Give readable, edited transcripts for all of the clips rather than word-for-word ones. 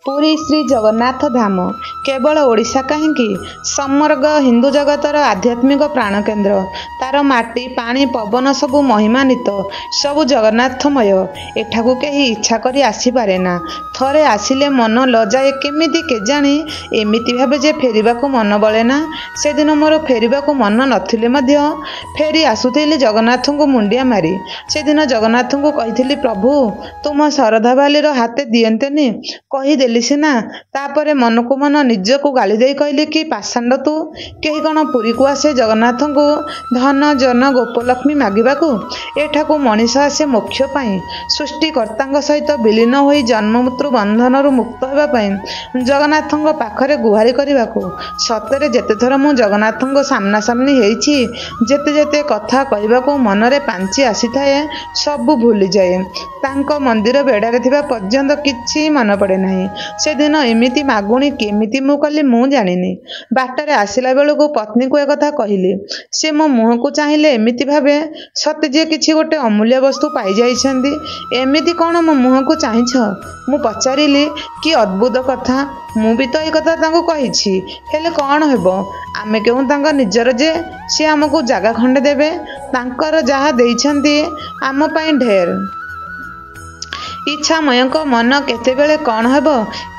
पुरी श्री जगन्नाथ धाम केवल ओडिशा कहीं समग्र हिंदू जगतर आध्यात्मिक प्राणकेन्द्र तार माटी पानी पवन सबू महिमान्वित सबू जगन्नाथमय एठाकू कहीं इच्छा करी आसीपारे ना थरे आसिले मन लजाए केमिति केजाणी एमिति भावे जे फेरिबाकू मन बळे ना से दिन मोर फेरिबाकू मन नथिले मध्य फेरी आसुथिली जगन्नाथଙ୍କୁ मुंडिया मारी से दिन जगन्नाथଙ୍କୁ कहिथिली प्रभु तुम शरधा बालीर हाते दियंतेनी कहीदेली सिना तापरे मन को मन निजको गाली दे कहली कि पाषांड तू कहीं कौन पुरी को आसे जगन्नाथ को धन जन गोपलक्ष्मी मागिबाकू एठाकू मनीष आसे मोक्ष पाई सृष्टिकर्ता सहित विलीन हो जन्म मृत्यु बंधन मुक्त होगापाई जगन्नाथ पाखरे गुहारी करने सतरे जेते थर मु जगन्नाथ सामना सामनी होइछि जेते जेते कथा कहबाकू मनरे पांची आसी थाए सबू भूली जाए तांको मंदिर बेड़ारे थिबा पर्यंत किछि मन पड़े नाही से दिन एमिति मागुणी केमिति मु कली मु जानिनी बाटरे आसिला बेलू पत्नी को एक कहली से मो मुह को चाहिए एमिति भावे सते जे किछि गोटे अमूल्य वस्तु पाई जाइछंदी एमिति कौन मो मुह को चाहिछ मु पचारिली कि अद्भुत कथा मु भी तो ये कथा तांको कहिछि हेले कौन हेबो आमे केउ तांको निजर जे से हमको जागा खंडे देबे तांकर जहा देइछंदी आम पई ढेर इच्छामय मन केतेबेले कौन हेब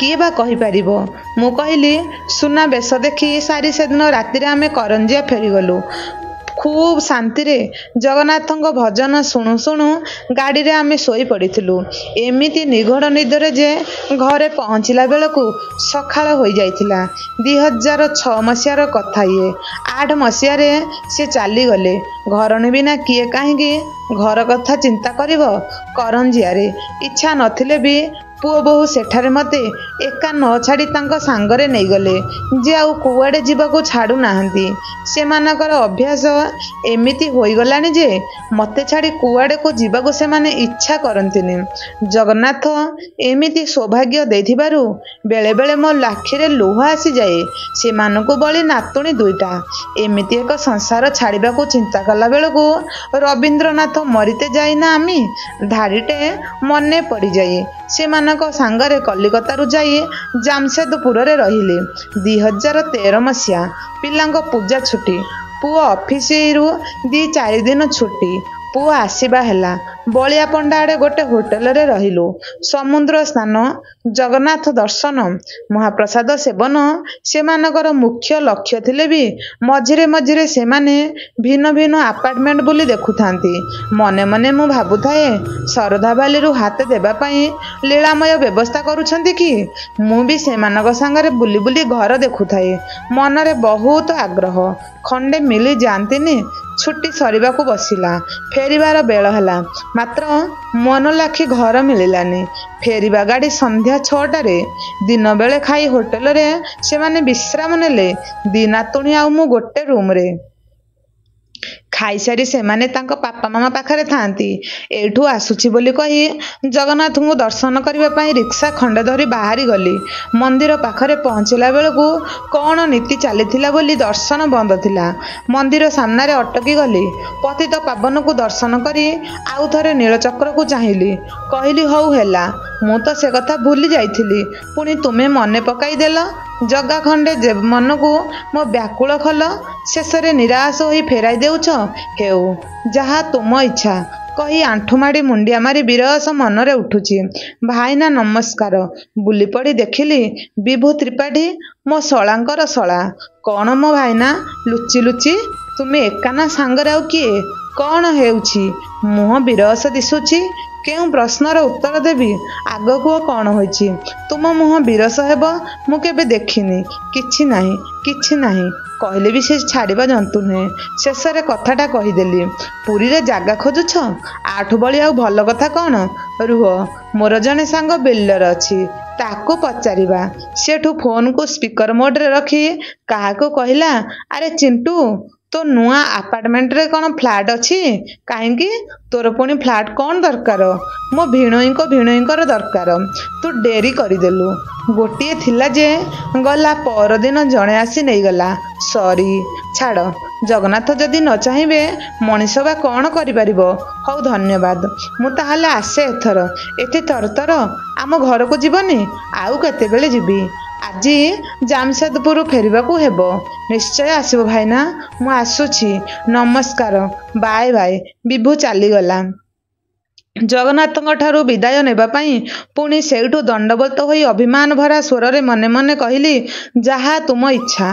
किए बा कहि पारिबो मु कहली सुना बेश देखी सारी से दिन राति आमे करंजिया फेरीगलु खूब शांति रे जगन्नाथ भजन शुणु शुणु गाड़ी रे आमे सोई पड़िथिलु एमिति निघड़ निदरे जे घरे पहुँचला बेलकू सखाळ होई जाइथिला 2006 मसीहार कथा ये 8 मसीहारे से चली गले घर बिना किए कहीं घर कथा चिंता करिवो करंजिया रे इच्छा नथिले भी पुओ बहु सेठारे मते एका न छाड़ी तांको सांगरे नहीं गले जे आउ कुआडे जीवाकू छाड़ू नाहंती सेमानकर अभ्यास एमिति होई गलानी जे मते छाड़ी कुआडे को जीवाकू से माने इच्छा करंतिनी जगन्नाथ एमिति सौभाग्य देथिबारु बेले बेले मो लाखिरे लुह आसी जाए से मानकू बळी नातुणी दुईटा एमिति एक संसार छाड़ीबाकू चिंता कला बेलकू रवींद्रनाथ मरिते जाइना आमी धाड़ीटे मने पड़ी जाए से सांगरे कलिकतारू जाई जामशेदपुर रे रहिले 2013 मसीहा पिलांको पूजा छुट्टी पुओ ऑफिस रु 2-4 दिन छुट्टी पुओ आसीबा हैला बलिया पंडा आड़े गोटे होटेल रे रहिलु समुद्र स्नान जगन्नाथ दर्शन महाप्रसाद सेवन सेमानकर मुख्य लक्ष्य थिले भी मझिरे मझिरे सेमाने भिन्न भिन्न अपार्टमेंट बुली देखुथांती मने मने मु भाबुथाए शरधा बाली हाथ देबा पई लीलामय व्यवस्था करूछंती कि मु भी सेमानक संगरे बुली बुली घर देखुथाए मनरे बहुत आग्रह खंडे मिली जानतीनी छुट्टी सरीबा को बसिला फेरिबार बेल हला मात्र मन लाखी घर मिलानी फेरिबा गाड़ी संध्या 6टारे दिन बेले खाई होटेल रे से माने विश्राम नेले दी नातुणी आउ मु गोटे रूम रे खाई सारी से माने तांको पापा मामा पाखरे थांती एठू आसुची बोली कही जगन्नाथ को दर्शन करबा पई रिक्शा खंडे धरी बाहरी गली मंदिर पाखरे पहुँचला बेलकू कौन नीति चली बोली दर्शन बंद थिला मंदिर सामने रे अटकी गली पतित पावन को दर्शन करी आउ थरे नीलचक्र को चाहिली कहली हौ हेला मु तो से कथा भूली जाइथिली पुणी तुम्हें मने पकाई देल जगा खंडे मन को मो व्याकुल खल शेष निराश हो फेराई देउछ हेउ जहा तुम इच्छा कही आंठुमाड़ी मुंडिया मारी विरस मनरे उठुची भाईना नमस्कार बुली पड़ी देखिली विभू त्रिपाठी मो शलांकर शला कौन मो भाईना लुचि लुचि तुम एकाना सांगरे आउ किए कौन हेउची मुह विरस दिशुची केउ प्रश्नर उत्तर देवी आगकू कौन होइची तुम मुह विरस हेब मु केबे देखिनी किछि नाही कहले भी से छाड़वा जंतु नुहे शेष कथाटा कहीदेली पुरी रे जागा खोजुछ 8 बड़ी आउ भल कथा कौन रुह मोर जने सांग बिल्डर अच्छी ताको पचारिबा सेठू फोन को स्पीकर मोड रे रखी काहाको कहला अरे चिंटू तो नुआ अपार्टमेंट रे कौन फ्लैट अच्छी कहीं तोर पुणी फ्लैट कौन दरकार मो भिणईकर दरकार तू डेरी करदेलु गोटे थिला जे गला पर दिन जड़े आसी नहीं गला सॉरी छाड़ ଜଗନ୍ନାଥ ଯଦି ନ ଚାହିଁବେ ମଣିଷ ବା କ'ଣ କରିପାରିବ। ହଉ ଧନ୍ୟବାଦ, ମୁଁ ତାହେଲେ ଆସେ ଏଥର। ଏଠି ତରତର ଆମ ଘରକୁ ଯିବନି? ଆଉ କେତେବେଳେ ଯିବି? ଆଜି ଜାମସେଦପୁର ଫେରିବାକୁ ହେବ। ନିଶ୍ଚୟ ଆସିବ ଭାଇନା, ମୁଁ ଆସୁଛି। ନମସ୍କାର, ବାଏ ବାଏ। ବିଭୁ ଚାଲିଗଲା। ଜଗନ୍ନାଥଙ୍କ ଠାରୁ ବିଦାୟ ନେବା ପାଇଁ ପୁଣି ସେଇଠୁ ଦଣ୍ଡବତ ହୋଇ ଅଭିମାନ ଭରା ସ୍ୱରରେ ମନେ ମନେ କହିଲି, ଯାହା ତୁମ ଇଚ୍ଛା।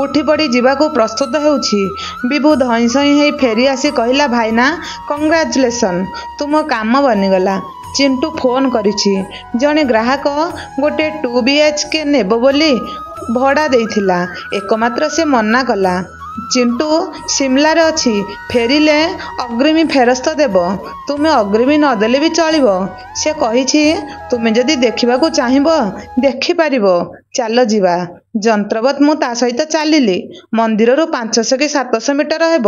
ଉଠିପଡ଼ି ଯିବାକୁ ପ୍ରସ୍ତୁତ ହେଉଛି। ବିଭୁ ଧଇଁ ସଇଁ ହେଇ ଫେରି ଆସି କହିଲା, ଭାଇନା କଂଗ୍ରାଚୁଲେସନ୍, ତୁମ କାମ ବନିଗଲା। ଚିଣ୍ଟୁ ଫୋନ୍ କରିଛି। ଜଣେ ଗ୍ରାହକ ଗୋଟିଏ 2 BHK ନେବ ବୋଲି ଭଡ଼ା ଦେଇଥିଲା। ଏକମାତ୍ର ସେ ମନା କଲା। ଚିଣ୍ଟୁ ସିମଲାରେ ଅଛି, ଫେରିଲେ ଅଗ୍ରିମ ଫେରସ୍ତ ଦେବ। ତୁମେ ଅଗ୍ରିମ ନଦେଲେ ବି ଚଳିବ। ସେ କହିଛି ତୁମେ ଯଦି ଦେଖିବାକୁ ଚାହିଁବ ଦେଖିପାରିବ। ଚାଲ ଯିବା। ଯନ୍ତ୍ରବତ୍ ମୁଁ ତା ସହିତ ଚାଲିଲି। ମନ୍ଦିରରୁ 500 କି 700 ମିଟର ହେବ।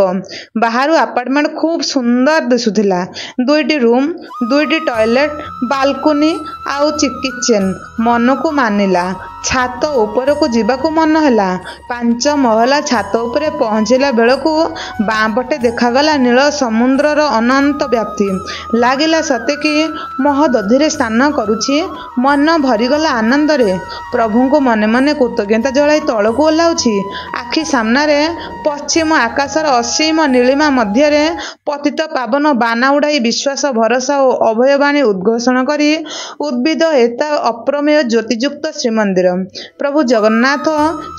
ବାହାରୁ ଆପାର୍ଟମେଣ୍ଟ ଖୁବ୍ ସୁନ୍ଦର ଦିଶୁଥିଲା। 2ଟି ରୁମ୍, 2ଟି ଟଏଲେଟ୍, ବାଲକୁନି ଆଉ କିଚେନ୍। ମନକୁ ମାନିଲା। ଛାତ ଉପରକୁ ଯିବାକୁ ମନ ହେଲା। 5 ମହଲା ଛାତ ଉପରେ ପହଞ୍ଚିଲା ବେଳକୁ ବାଁ ପଟେ ଦେଖାଗଲା ନୀଳ ସମୁଦ୍ରର ଅନନ୍ତ ବ୍ୟାପ୍ତି। ଲାଗିଲା ସତେକି ମହୋଦଧିରେ ସ୍ନାନ କରୁଛି। ମନ ଭରିଗଲା ଆନନ୍ଦରେ। ପ୍ରଭୁଙ୍କୁ ମନେ ମନେ କୃତଜ୍ଞତା ଜଣାଇ ତଳକୁ ଓହ୍ଲାଉଛି। ଆଖି ସାମ୍ନାରେ ପଶ୍ଚିମ ଆକାଶର ଅସୀମ ନୀଳିମା ମଧ୍ୟରେ ପତିତ ପାବନ ବାନା ଉଡ଼ାଇ ବିଶ୍ୱାସ, ଭରସା ଓ ଅଭୟବାଣୀ ଉଦ୍ଘୋଷଣ କରି ଉଦ୍ଭିଦ ଏତା ଅପ୍ରମେୟ ଜ୍ୟୋତିଯୁକ୍ତ ଶ୍ରୀମନ୍ଦିର। ପ୍ରଭୁ ଜଗନ୍ନାଥ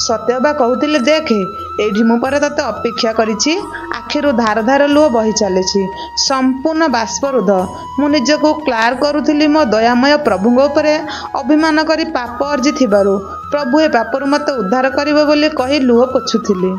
ସତେଅବା କହୁଥିଲେ, ଦେଖେ ଏଇଠି ମୁଁ ପରେ ତତେ ଅପେକ୍ଷା କରିଛି। ଆଖିରୁ ଧାର ଧାର ଲୁହ ବହି ଚାଲିଛି, ସମ୍ପୂର୍ଣ୍ଣ ବାଷ୍ପରୁଦ୍ଧ। ମୁଁ ନିଜକୁ କ୍ଲାର୍କ କରୁଥିଲି ମୋ ଦୟାମୟ ପ୍ରଭୁଙ୍କ ଉପରେ ଅଭିମାନ କରି ପାପ ଅର୍ଜିଥିବାରୁ। ପ୍ରଭୁ ଏ ପାପରୁ ମୋତେ ଉଦ୍ଧାର କରିବ ବୋଲି କହି ଲୁହ ପୋଛୁଥିଲି।